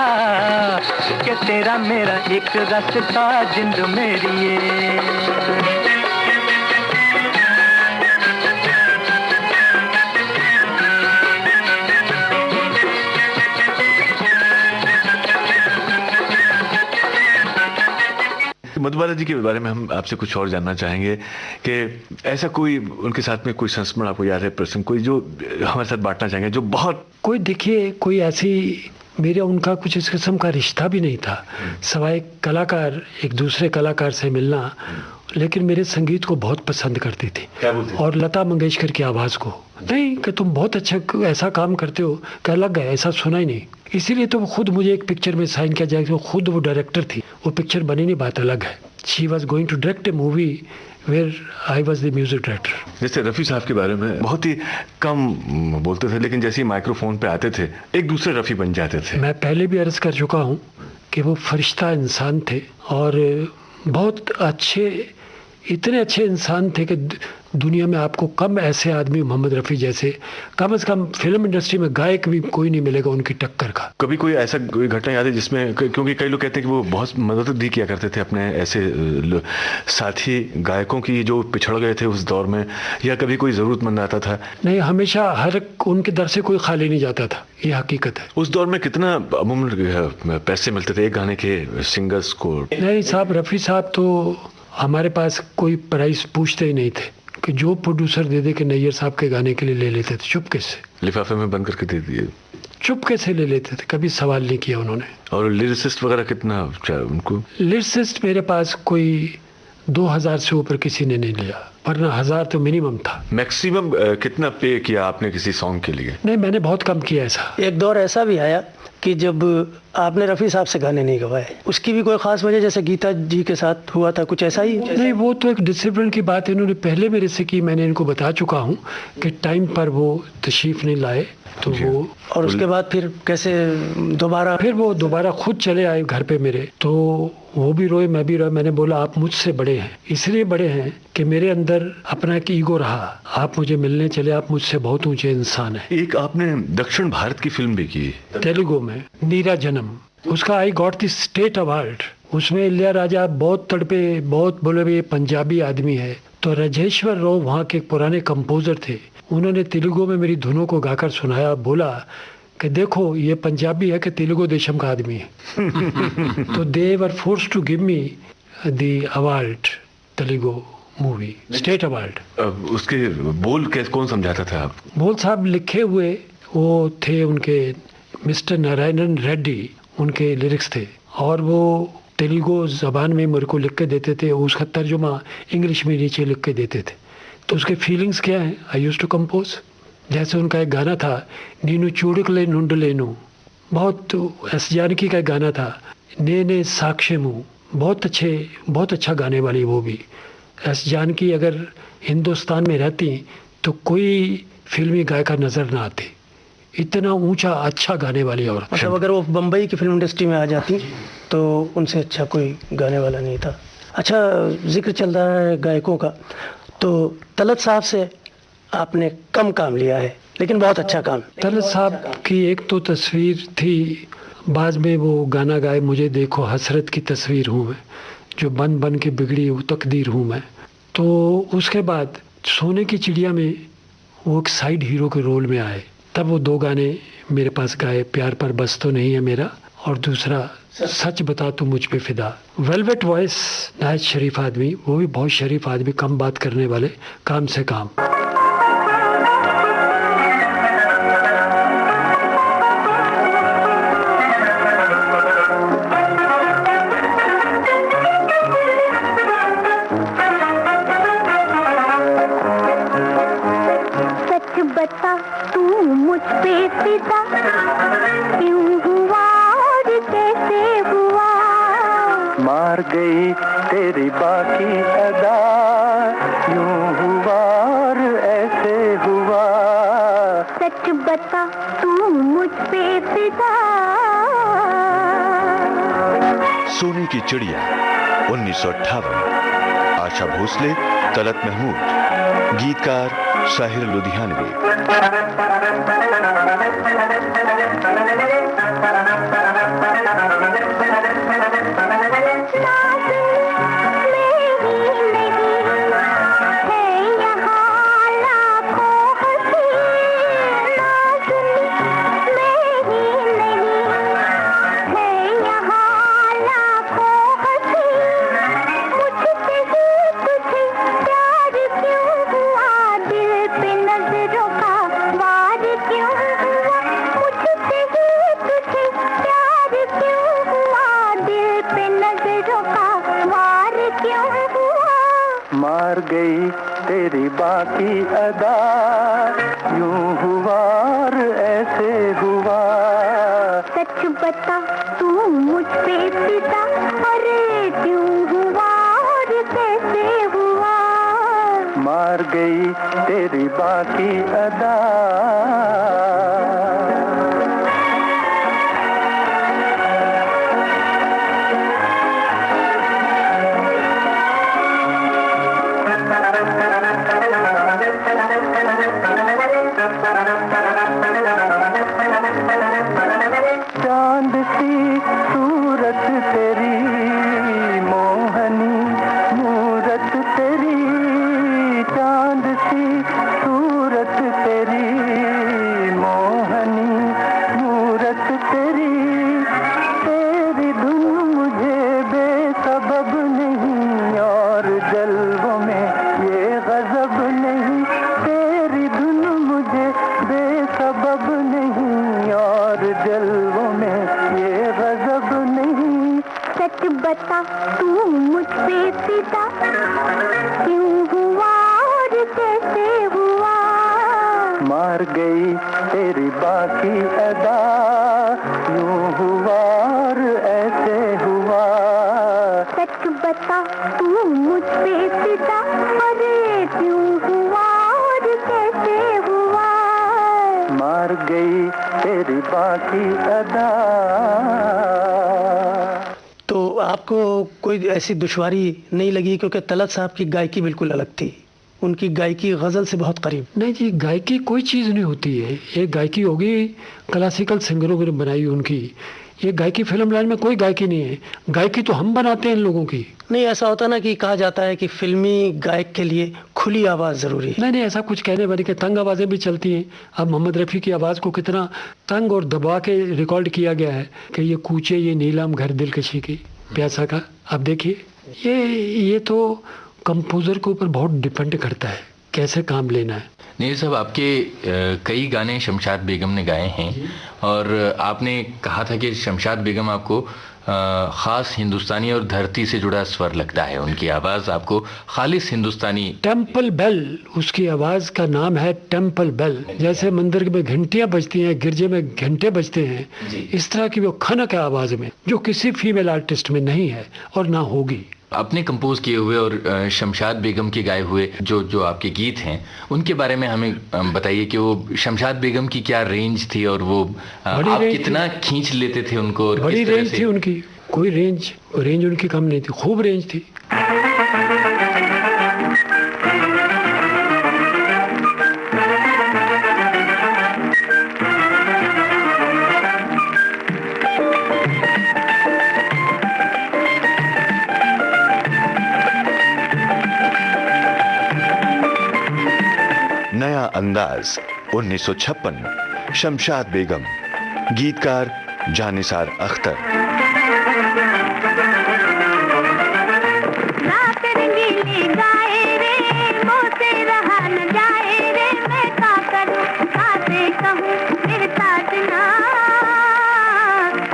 के तेरा मेरा एक रास्ता जिंद मेरी ये। मधुबाला जी के बारे में हम आपसे कुछ और जानना चाहेंगे कि ऐसा कोई उनके साथ में कोई संस्मरण आपको याद है, प्रसंग कोई जो हमारे साथ बांटना चाहेंगे, जो बहुत कोई देखिए कोई ऐसी मेरा उनका कुछ इस किस्म का रिश्ता भी नहीं था, सवाए कलाकार एक दूसरे कलाकार से मिलना, लेकिन मेरे संगीत को बहुत पसंद करती थी और लता मंगेशकर की आवाज़ को। नहीं कि तुम बहुत अच्छा ऐसा काम करते हो, क्या लग गया, ऐसा सुना ही नहीं। इसीलिए तो वो खुद मुझे एक पिक्चर में साइन किया जाएगा, वो खुद वो डायरेक्टर थी, वो पिक्चर बनी नहीं, बात अलग है। She was going to direct a movie where I was the music director. जैसे रफ़ी साहब के बारे में बहुत ही कम बोलते थे, लेकिन जैसे ही माइक्रोफोन पे आते थे एक दूसरे रफ़ी बन जाते थे। मैं पहले भी अर्ज़ कर चुका हूँ कि वो फरिश्ता इंसान थे और बहुत अच्छे, इतने अच्छे इंसान थे कि दुनिया में आपको कम ऐसे आदमी, मोहम्मद रफ़ी जैसे, कम से कम फिल्म इंडस्ट्री में गायक भी कोई नहीं मिलेगा उनकी टक्कर का। कभी कोई ऐसा कोई घटना याद है जिसमें, क्योंकि कई लोग कहते हैं कि वो बहुत मदद भी किया करते थे अपने ऐसे साथी गायकों की जो पिछड़ गए थे उस दौर में, या कभी कोई ज़रूरतमंद आता था? नहीं, हमेशा हर उनके दर से कोई खाली नहीं जाता था, ये हकीकत है। उस दौर में कितना अमूमन पैसे मिलते थे एक गाने के सिंगर्स को? नहीं साहब, रफ़ी साहब तो हमारे पास कोई प्राइस पूछते ही नहीं थे कि जो प्रोड्यूसर दे दे कि नैयर साहब के गाने के लिए ले लेते थे, चुपके से लिफाफे में बंद करके दे दिए, चुपके से ले लेते थे, कभी सवाल नहीं किया उन्होंने। और लिरिसिस्ट वगैरह कितना उनको? लिरिसिस्ट मेरे पास कोई 2000 से ऊपर किसी ने नहीं लिया, वरना 1000 तो मिनिमम था। मैक्सिमम कितना पे किया आपने किसी सॉन्ग के लिए? नहीं, मैंने बहुत कम किया ऐसा। एक दौर ऐसा भी आया कि जब आपने रफ़ी साहब से गाने नहीं गवाए, उसकी भी कोई ख़ास वजह, जैसे गीता जी के साथ हुआ था, कुछ ऐसा ही? नहीं, वो तो एक डिसिप्लिन की बात है, इन्होंने पहले मेरे से की, मैंने इनको बता चुका हूँ कि टाइम पर वो तशरीफ़ नहीं लाए, तो वो, और उसके बाद फिर कैसे दोबारा, फिर वो दोबारा खुद चले आए घर पे मेरे, तो वो भी रोए, मैं भी रोया। मैंने बोला आप मुझसे बड़े हैं, इसलिए बड़े हैं कि मेरे अंदर अपना एक ईगो रहा, आप मुझे मिलने चले, आप मुझसे बहुत ऊंचे इंसान हैं। एक आपने दक्षिण भारत की फिल्म भी की तेलुगु में, नीरा जन्म, उसका I got the state award. उसमें इलैयाराजा बहुत तड़पे, बहुत बोले ये पंजाबी आदमी है, तो राजेश्वर राव वहाँ के पुराने कंपोजर थे, उन्होंने तेलुगु में मेरी धुनों को गाकर सुनाया, बोला कि देखो ये पंजाबी है कि तेलुगु देशम का आदमी है। तो they were forced to give me the award, Telugu movie state award. उसके बोल कैसे, कौन समझाता था आप? बोल साहब लिखे हुए वो थे उनके, मिस्टर नारायणन रेड्डी उनके लिरिक्स थे, और वो तेलुगु ज़बान में मेरे को लिख के देते थे, उसका तर्जुमा इंग्लिश में नीचे लिख के देते थे। तो उसके फीलिंग्स क्या हैं, आई यूज्ड टू कंपोज। जैसे उनका एक गाना था, नीनू चूड़कले नुंडलेनु, बहुत एस जानकी का एक गाना था, ने ने साक्षे मुँह, बहुत अच्छा गाने वाली वो भी। एस जानकी अगर हिंदुस्तान में रहती तो कोई फिल्मी गायिका नज़र ना आती, इतना ऊंचा अच्छा गाने वाली औरत। मतलब अगर वो बम्बई की फिल्म इंडस्ट्री में आ जाती तो उनसे अच्छा कोई गाने वाला नहीं था। अच्छा, जिक्र चल रहा है गायकों का, तो तलत साहब से आपने कम काम लिया है, लेकिन बहुत अच्छा काम। तलत साहब की एक तो तस्वीर थी, बाद में वो गाना गाए, मुझे देखो हसरत की तस्वीर हूँ मैं, जो बन बन के बिगड़ी वो तकदीर हूँ मैं। तो उसके बाद सोने की चिड़िया में वो एक साइड हीरो के रोल में आए, तब वो 2 गाने मेरे पास गाए, प्यार पर बस तो नहीं है मेरा, और दूसरा सच बता तू मुझ पे फिदा। वेलवेट वॉइस, नायत शरीफ आदमी, वो भी बहुत शरीफ आदमी, कम बात करने वाले, काम से काम। सच बता तू मुझ पे फिदा, क्यों हुआ और कैसे हुआ, मार गई तेरी बाकी अदा, यूं हुआ और ऐसे हुआ। सच बता तू मुझ पे फिदा। सोने की चिड़िया 1958। आशा भोसले, तलत महमूद, गीतकार साहिर लुधियानवी। मार गई तेरी बाकी अदा, यूं हुआ और ऐसे हुआ। सच बता तू मुझ पे फिदा, अरे क्यों हुआ और कैसे हुआ। मार गई तेरी बाकी अदा। चांद सी सूरत तेरी, मोहनी मूरत तेरी। चांद सी सूरत तेरी, मोहनी मूरत तेरी। तेरी धुन मुझे बेसबब नहीं और जल्वों में ये गजब नहीं। तेरी धुन मुझे बेसबब नहीं और जल्वों में ये गजब नहीं। सच बता तू मुझ पे फिदा, क्यों हुआ और कैसे हुआ। मार गई तेरी बाकी अदा, यूं हुआ और ऐसे हुआ। सच बता तू मुझ पे फिदा, अरे क्यों हुआ और कैसे हुआ। मार गई तेरी बाकी अदा। तो आपको कोई ऐसी दुश्वारी नहीं लगी, क्योंकि तलत साहब की गायकी बिल्कुल अलग थी, उनकी गायकी गज़ल से बहुत करीब। नहीं जी, गायकी कोई चीज़ नहीं होती है। ये गायकी होगी क्लासिकल सिंगरों ने बनाई उनकी। ये गायकी फिल्म लाइन में कोई गायकी नहीं है। गायकी तो हम बनाते हैं इन लोगों की। नहीं, ऐसा होता ना कि कहा जाता है कि फिल्मी गायक के लिए खुली आवाज़ ज़रूरी है। नहीं, ऐसा कुछ कहने वाली के तंग आवाज़ें भी चलती हैं। अब मोहम्मद रफ़ी की आवाज़ को कितना तंग और दबा के रिकॉर्ड किया गया है कि ये कूचे ये नीलाम घर दिलकशी की प्यासा का। अब देखिए ये तो कंपोज़र के ऊपर बहुत डिपेंड करता है कैसे काम लेना है। नील साहब, आपके कई गाने शमशाद बेगम ने गाए हैं और आपने कहा था कि शमशाद बेगम आपको ख़ास हिंदुस्तानी और धरती से जुड़ा स्वर लगता है। उनकी आवाज़ आपको खालिस हिंदुस्तानी। टेम्पल बेल उसकी आवाज़ का नाम है, टेम्पल बेल। जैसे मंदिर में घंटियाँ बजती हैं, गिरजे में घंटे बजते हैं, इस तरह की वो खनक है आवाज़ में, जो किसी फीमेल आर्टिस्ट में नहीं है और ना होगी। अपने कंपोज किए हुए और शमशाद बेगम के गाए हुए जो आपके गीत हैं, उनके बारे में हमें बताइए कि वो शमशाद बेगम की क्या रेंज थी और वो आप कितना खींच लेते थे उनको। और बड़ी रेंज थी उनकी, कोई रेंज उनकी कम नहीं थी, खूब रेंज थी। नया अंदाज 1956, शमशाद बेगम, गीतकार जानिसार अख्तर। रात रंगीली गाए रे, मुँह से रहा न जाए रे, मैं क्या करूँ कासे कहूँ फिर साजना।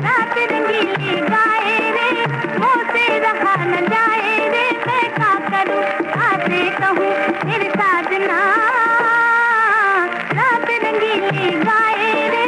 रात रंगीली गाए रे, मुँह से रहा न जाए रे, मैं क्या करूँ कासे कहूँ फिर साजना। रात रंगीली गाए रे।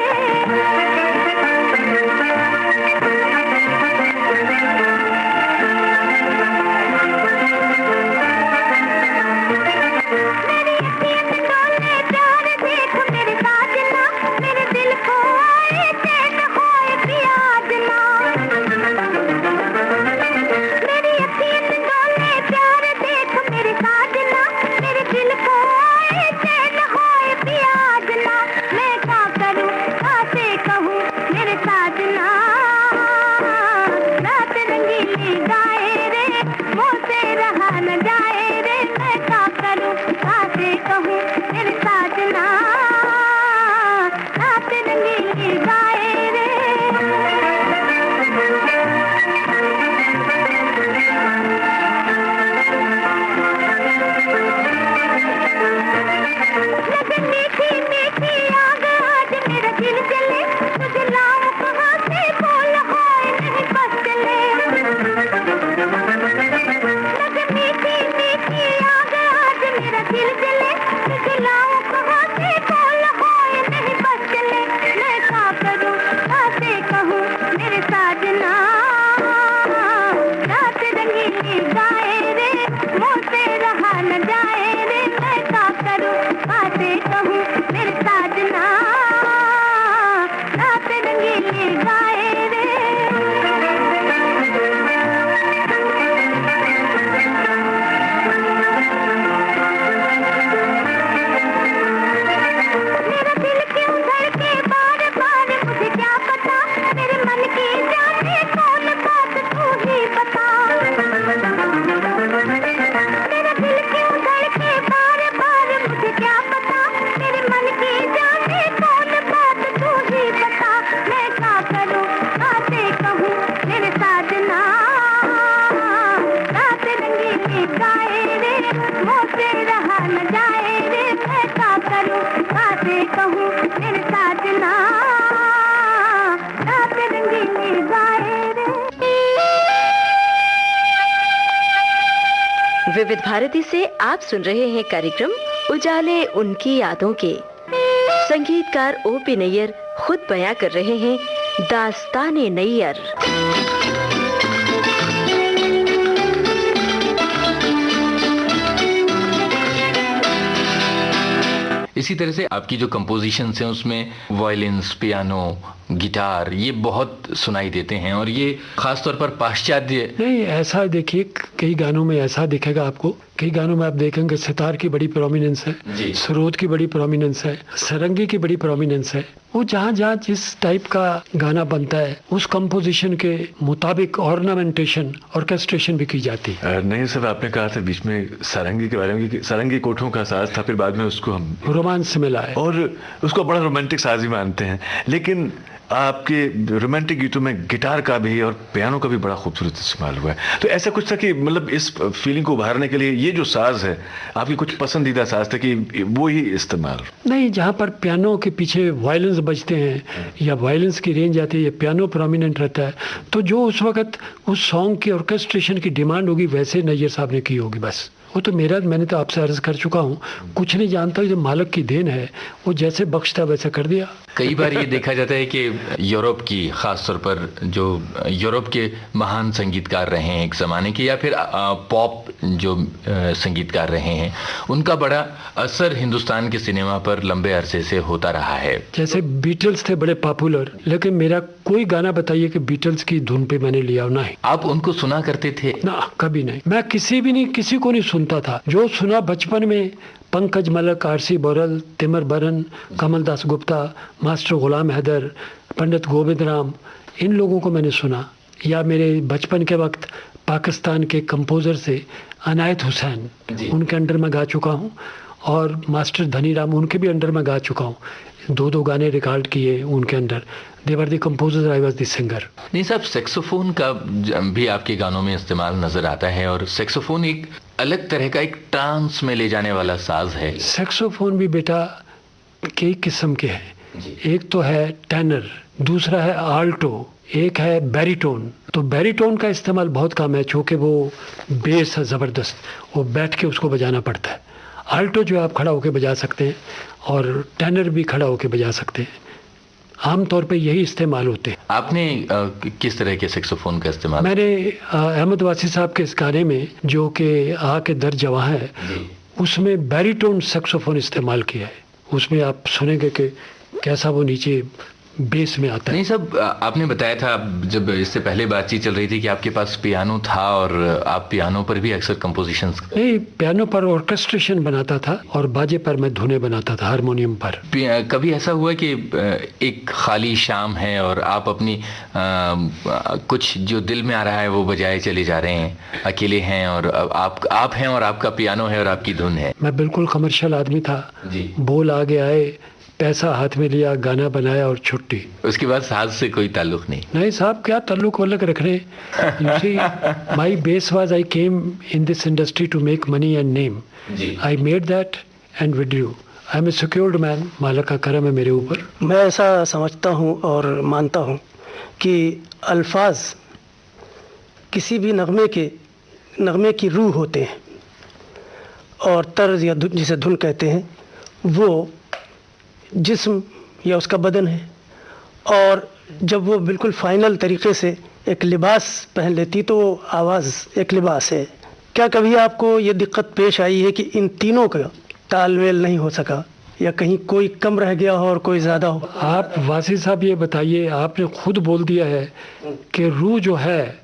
विविध भारती से आप सुन रहे हैं कार्यक्रम उजाले उनकी यादों के। संगीतकार ओपी नैयर खुद बयां कर रहे हैं दास्ताने नैयर। इसी तरह से आपकी जो कंपोजिशंस हैं उसमें वायलिन्स, पियानो, गिटार ये बहुत सुनाई देते हैं, और ये खास तौर पर पाश्चात्य। नहीं, ऐसा देखिए कई गानों में ऐसा दिखेगा आपको, कई गानों में आप देखेंगे सितार की बड़ी प्रोमिनेंस है, सरोद की बड़ी प्रोमिनेंस है, सारंगी की बड़ी प्रोमिनेंस है। वो जहाँ जहाँ जिस टाइप का गाना बनता है उस कंपोजिशन के मुताबिक ऑर्नामेंटेशन, ऑर्केस्ट्रेशन भी की जाती है। नहीं सर, आपने कहा था बीच में सारंगी के बारे में कि सारंगी कोठों का साज था, फिर बाद में उसको हम रोमांस से मिला है और उसको बड़ा रोमांटिक साज ही मानते हैं, लेकिन आपके रोमांटिक गीतों में गिटार का भी और पियानो का भी बड़ा खूबसूरत इस्तेमाल हुआ है। तो ऐसा कुछ था कि मतलब इस फीलिंग को उभारने के लिए ये जो साज है आपकी कुछ पसंदीदा साज थे कि वो ही इस्तेमाल? नहीं, जहाँ पर पियानो के पीछे वायलिन्स बजते हैं या वायलिन्स की रेंज आती है या पियानो प्रोमिनेंट रहता है, तो जो उस वक्त उस सॉन्ग की ऑर्केस्ट्रेशन की डिमांड होगी वैसे नैयर साहब ने की होगी। बस वो तो मैंने तो आपसे अर्ज कर चुका हूँ, कुछ नहीं जानता, जो मालिक की देन है वो जैसे बख्शता वैसे कर दिया। कई बार ये देखा जाता है कि यूरोप की, खास तौर पर जो यूरोप के महान संगीतकार रहे हैं एक ज़माने के, या फिर पॉप जो संगीतकार रहे हैं, उनका बड़ा असर हिंदुस्तान के सिनेमा पर लंबे अरसे से होता रहा है। जैसे बीटल्स थे बड़े पॉपुलर, लेकिन मेरा कोई गाना बताइए कि बीटल्स की धुन पे मैंने लिया नहीं। आप उनको सुना करते थे? ना, कभी नहीं। मैं किसी को नहीं सुनता था। जो सुना बचपन में पंकज मलक, आरसी बोरल, तिमर बरन, कमल दास गुप्ता, मास्टर गुलाम हैदर, पंडित गोविंद राम, इन लोगों को मैंने सुना। या मेरे बचपन के वक्त पाकिस्तान के कंपोज़र से अनायत हुसैन, उनके अंडर में गा चुका हूँ, और मास्टर धनी राम, उनके भी अंडर में गा चुका हूँ। 2 गाने रिकॉर्ड किए उनके अंदर। They were the composer, I was the singer. नहीं साहब, सेक्सोफोन का भी आपके गानों में इस्तेमाल नजर आता है, और सेक्सोफोन एक अलग तरह का, एक ट्रांस में ले जाने वाला साज है। सेक्सोफोन भी बेटा कई किस्म के हैं। एक तो है टेनर, दूसरा है आल्टो, एक है बैरिटोन। तो बैरिटोन का इस्तेमाल बहुत कम है, चूँकि वो बेस है ज़बरदस्त, वो बैठ के उसको बजाना पड़ता है। आल्टो जो आप खड़ा होकर बजा सकते हैं, और टेनर भी खड़ा होकर बजा सकते हैं। आमतौर पे यही इस्तेमाल होते हैं। आपने किस तरह के सेक्सोफोन का इस्तेमाल? मैंने अहमद वासी साहब के इस गाने में, जो कि आ के दर जवां है, उसमें बैरिटोन सेक्सोफोन इस्तेमाल किया है। उसमें आप सुनेंगे कि कैसा वो नीचे बेस में आता है। नहीं साहब, आपने बताया था जब इससे पहले बातचीत चल रही थी कि आपके पास पियानो था, और आप पियानो पर भी अक्सर कंपोजिशंस? नहीं, पियानो पर ऑर्केस्ट्रेशन बनाता था और बाजे पर मैं धुनें बनाता था, हारमोनियम पर। कभी ऐसा हुआ कि एक खाली शाम है और आप अपनी कुछ जो दिल में आ रहा है वो बजाए चले जा रहे हैं, अकेले हैं, और आप हैं और आपका पियानो है और आपकी धुन है? मैं बिल्कुल कमर्शियल आदमी था जी। बोल आगे आए, पैसा हाथ में लिया, गाना बनाया और छुट्टी। उसके बाद साज से कोई ताल्लुक नहीं? नहीं साहब, क्या ताल्लुक वल्लुक रख रहे हैं। You see, my base was I came in this industry to make money and name. I made that and withdrew. I am a secured man. मालिक का करम है मेरे ऊपर। मैं ऐसा समझता हूँ और मानता हूँ कि अल्फाज किसी भी नगमे की रूह होते हैं, और तर्ज या जिसे धुन कहते हैं वो जिस्म या उसका बदन है। और जब वो बिल्कुल फाइनल तरीके से एक लिबास पहन लेती तो आवाज़ एक लिबास है। क्या कभी आपको ये दिक्कत पेश आई है कि इन तीनों का तालमेल नहीं हो सका, या कहीं कोई कम रह गया हो और कोई ज़्यादा हो? आप वासी साहब ये बताइए, आपने खुद बोल दिया है कि रूह जो है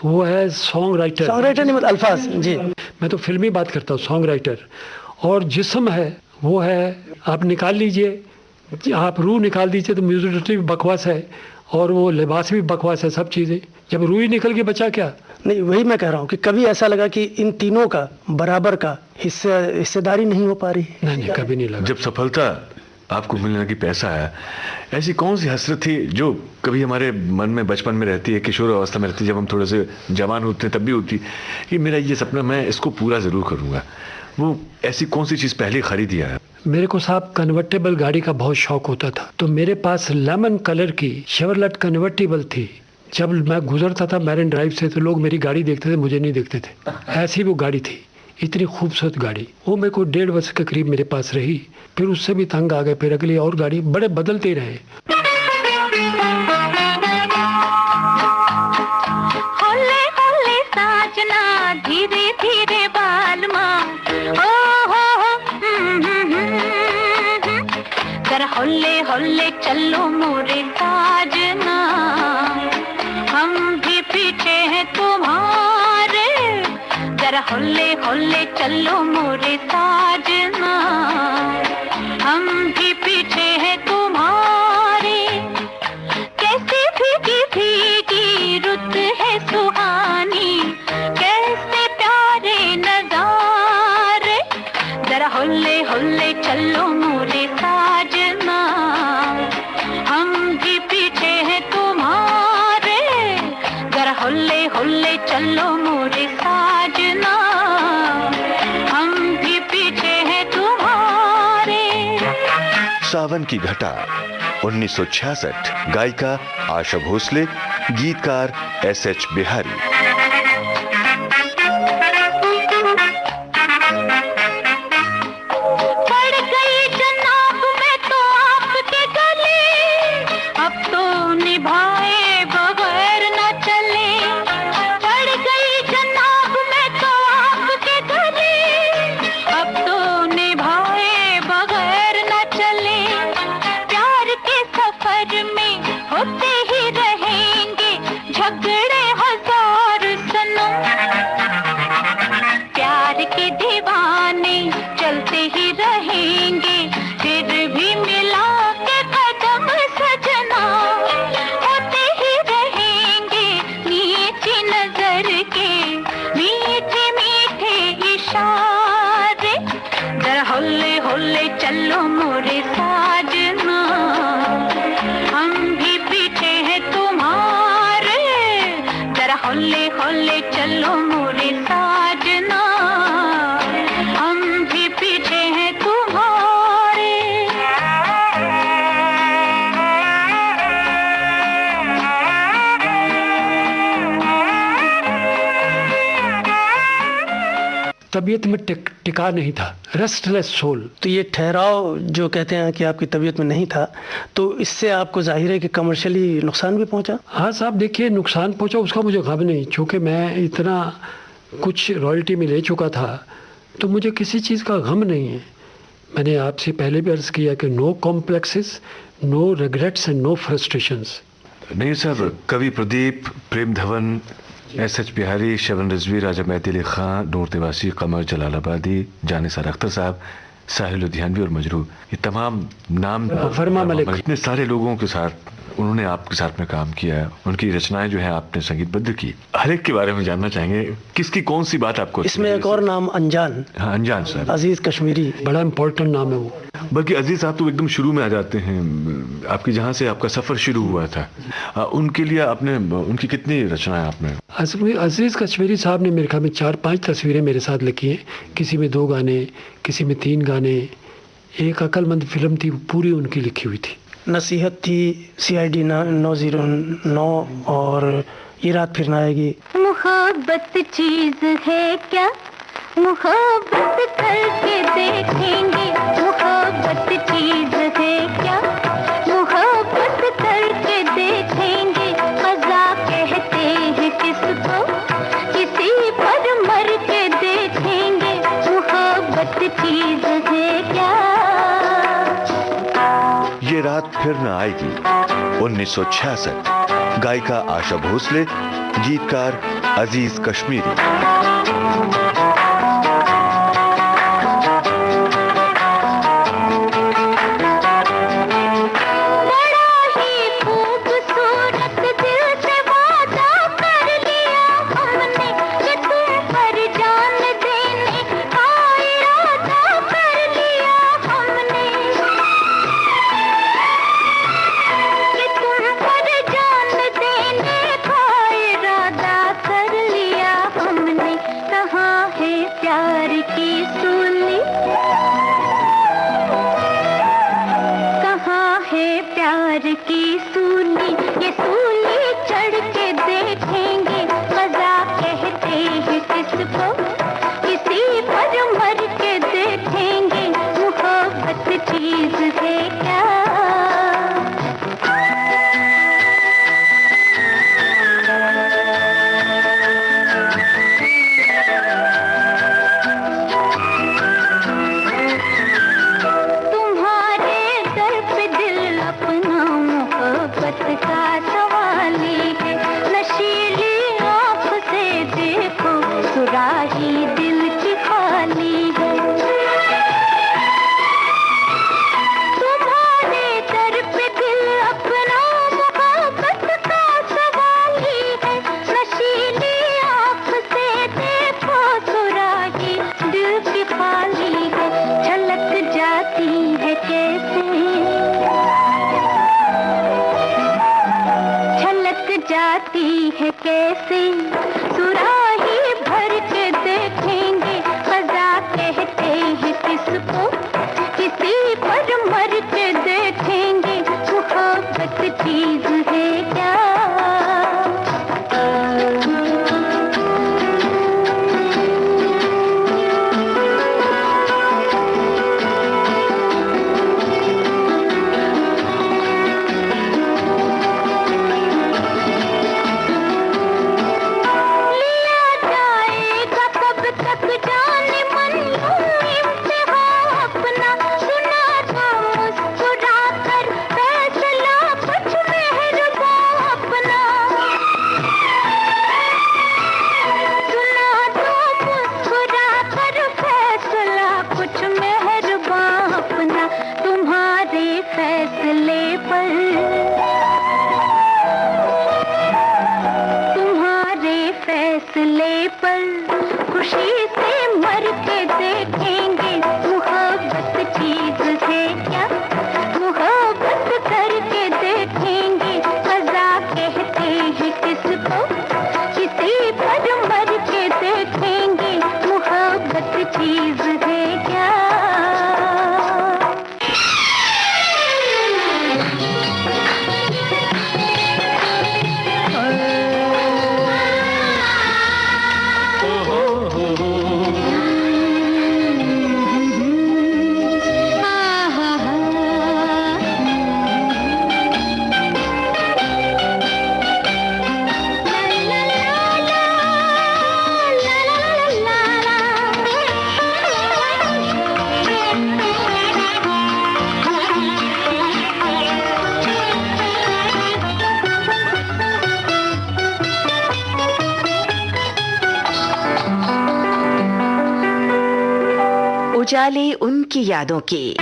वो है सॉन्ग राइटर नहीं, मतलब अल्फाज। जी, मैं तो फिल्मी बात करता हूँ, सॉन्ग राइटर। और जिस्म है वो है, आप निकाल लीजिए, आप रूह निकाल दीजिए तो म्यूजिक भी बकवास है, और वो लिबास भी बकवास है, सब चीज़ें। जब रूह ही निकल के बचा क्या? नहीं, वही मैं कह रहा हूँ कि कभी ऐसा लगा कि इन तीनों का बराबर का हिस्सेदारी नहीं हो पा रही? नहीं, कभी नहीं लगा। जब सफलता आपको मिलने लगी, पैसा आया, ऐसी कौन सी हसरत थी जो कभी हमारे मन में बचपन में रहती है, किशोर अवस्था में रहती है, जब हम थोड़े से जवान होते हैं तब भी होती कि मेरा ये सपना, मैं इसको पूरा ज़रूर करूँगा? वो ऐसी कौन सी चीज़ पहले खरीद दिया है? मेरे को साहब कन्वर्टेबल गाड़ी का बहुत शौक होता था, तो मेरे पास लेमन कलर की शेवरलेट कन्वर्टेबल थी। जब मैं गुजरता था मैरिन ड्राइव से तो लोग मेरी गाड़ी देखते थे, मुझे नहीं देखते थे, ऐसी वो गाड़ी थी। इतनी खूबसूरत गाड़ी, वो मेरे को 1.5 वर्ष के करीब मेरे पास रही। फिर उससे भी तंग आ गए, फिर अगली और गाड़ी, बड़े बदलते रहे। होले होले साजना धीरे धीरे बालमा, ओ हो जरा होले होले चलो मोरे साजना, हम भी पीछे हैं तुम्हारे, जरा होले होले चलो मोरे साजना, हम भी पीछे हैं तुम्हारे। कैसे भीगी भीगी रुत है सुहानी, कैसे प्यारे नजारे, जरा होले होले चलो मोरे साजना, हम भी पीछे हैं तुम्हारे, जरा होले होले चलो मोरे साजना, हम भी पीछे हैं तुम्हारे। सावन की घटा 1966, गायिका आशा भोसले, गीतकार एसएच बिहारी। पड़ गई जनाब मैं तो आपके गले, अब तो निभाए बगैर न चले, पड़ गई जनाब मैं तो आपके गले, अब तो निभाए बगैर न चले, प्यार के सफर में होते ही रहेंगे झगड़े हजार सनम, प्यार के दीवाने चलते ही रहेंगे, फिर भी मिला के कदम सजना, होते ही रहेंगे नीची नजर के मीठे मीठे इशारे, जरा होले होले चलो मोरे साजना, हम भी पीछे हैं तुम्हारे, जरा होले होले चलो मोरे साजना, हम भी पीछे हैं तुम्हारे। तबीयत में टिका नहीं था, रेस्टलेस सोल। तो ये ठहराव जो कहते हैं कि आपकी तबीयत में नहीं था, तो इससे आपको जाहिर है कि कमर्शियली नुकसान भी पहुंचा। हाँ साहब, देखिए नुकसान पहुंचा उसका मुझे गम नहीं, चूँकि मैं इतना कुछ रॉयल्टी में ले चुका था, तो मुझे किसी चीज़ का गम नहीं है। मैंने आपसे पहले भी अर्ज़ किया कि no complexes, no regrets and no frustrations. नहीं सर, कवि प्रदीप, प्रेम धवन, एसएच बिहारी, शबन रिजवी, राजा मेहदी अली खान, नूर तिवासी, कमर जलालाबादी, जानिसार अख्तर साहब, साहिल लुधियानवी और मजरू, ये तमाम नाम फरमा मलिक, इतने सारे लोगों के साथ उन्होंने आपके साथ में काम किया है, उनकी रचनाएं जो हैं आपने संगीतबद्ध की। हर एक के बारे में जानना चाहेंगे, किसकी कौन सी बात आपको? इसमें एक और नाम अनजान, हाँ अनजान साहब, अजीज कश्मीरी, बड़ा इम्पोर्टेंट नाम है वो। बल्कि अजीज साहब तो एकदम शुरू में आ जाते हैं, आपकी जहाँ से आपका सफ़र शुरू हुआ था, उनके लिए आपने उनकी कितनी रचनाएं आपने? अजीज़ कश्मीरी साहब ने मेरे ख्याल में 4-5 तस्वीरें मेरे साथ लिखी हैं, किसी में 2 गाने, किसी में 3 गाने, एक अक्लमंद फिल्म थी पूरी उनकी लिखी हुई थी, नसीहत थी, CID 909 और ये रात फिर ना आएगी। मोहब्बत चीज है क्या, मोहब्बत करके देखेंगे, मोहब्बत चीज है क्या, मोहब्बत करके देखेंगे, मजा कहते हैं किसको, किसी पर मर के देखेंगे, मोहब्बत चीज है क्या। ये रात फिर न आएगी 1966, गायिका आशा भोसले, गीतकार अजीज कश्मीरी। किसी जाती है कैसे, सुराही भर के देखेंगे, खजा कहते हैं किसको, किसी पर मर के देखेंगे, मोहब्बत चीज है क्या। उजाले उनकी यादों के।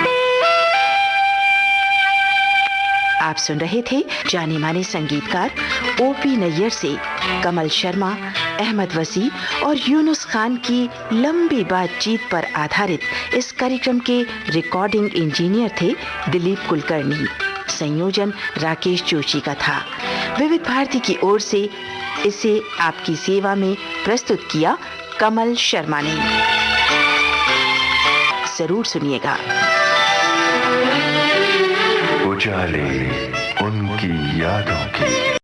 आप सुन रहे थे जाने माने संगीतकार ओपी नैयर से कमल शर्मा, अहमद वसी और यूनुस खान की लंबी बातचीत पर आधारित इस कार्यक्रम के रिकॉर्डिंग इंजीनियर थे दिलीप कुलकर्णी। संयोजन राकेश जोशी का था। विविध भारती की ओर से इसे आपकी सेवा में प्रस्तुत किया कमल शर्मा ने। जरूर सुनिएगा। उजाले उनकी यादों की।